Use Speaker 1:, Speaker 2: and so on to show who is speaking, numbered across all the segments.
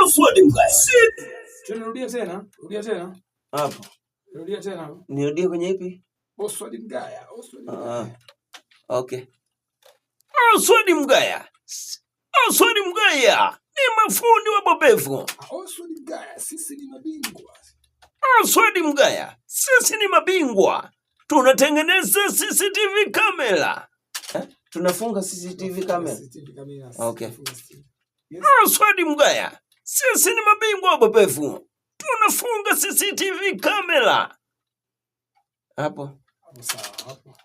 Speaker 1: Oswald Mgaya.
Speaker 2: Tunarudia tena. Rudia tena.
Speaker 1: Hapo.
Speaker 2: Rudia tena.
Speaker 1: Nirudie kwenye ipi?
Speaker 2: Oswald Mgaya. Oswald Mgaya.
Speaker 1: Okay. Oswald Mgaya. Oswald Mgaya ni mafundi wabobevu.
Speaker 2: Oswald Mgaya, sisi ni mabingwa.
Speaker 1: Oswald Mgaya, sisi ni mabingwa. Tunatengeneza CCTV kamera. Tunafunga CCTV kamera. Okay. Oswald Mgaya, sisi ni mabingwa wabobevu. Tunafunga CCTV kamera. Hapo.
Speaker 2: Sawa, hapo.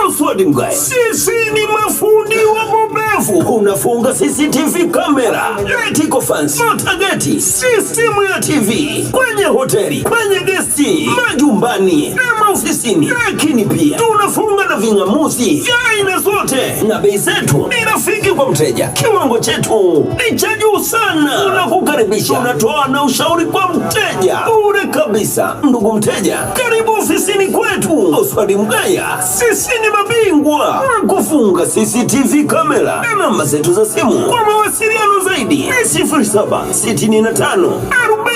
Speaker 2: Oswald Mgaya, sisi ni mafundi wabobevu. Unafunga CCTV kamera, etiko fence, motageti, system ya TV kwenye hoteli, kwenye gesti, majumbani na maofisini. Lakini pia tunafunga na ving'amuzi vya aina zote, na bei zetu ni rafiki kwa mteja. Kiwango chetu ni cha juu sana. Tunakukaribisha, tunatoa na ushauri kwa mteja bure kabisa. Ndugu mteja, karibu ofisini kwetu. Oswald Mgaya, sisi ni mabingwa kufunga CCTV kamera. Na namba zetu za simu kwa mawasiliano zaidi ni 0765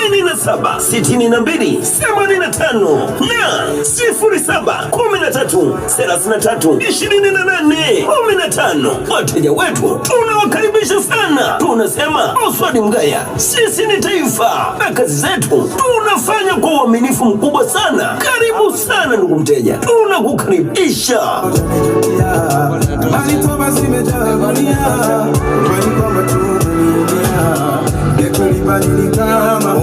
Speaker 2: 47 62 85 na 0713 33 28 15. Wateja wetu tunawakaribisha sana. Tunasema Oswald Mgaya, sisi ni taifa, na kazi zetu tunafanya kwa uaminifu mkubwa sana. Karibu sana ndugu mteja, tunakukaribisha. Kama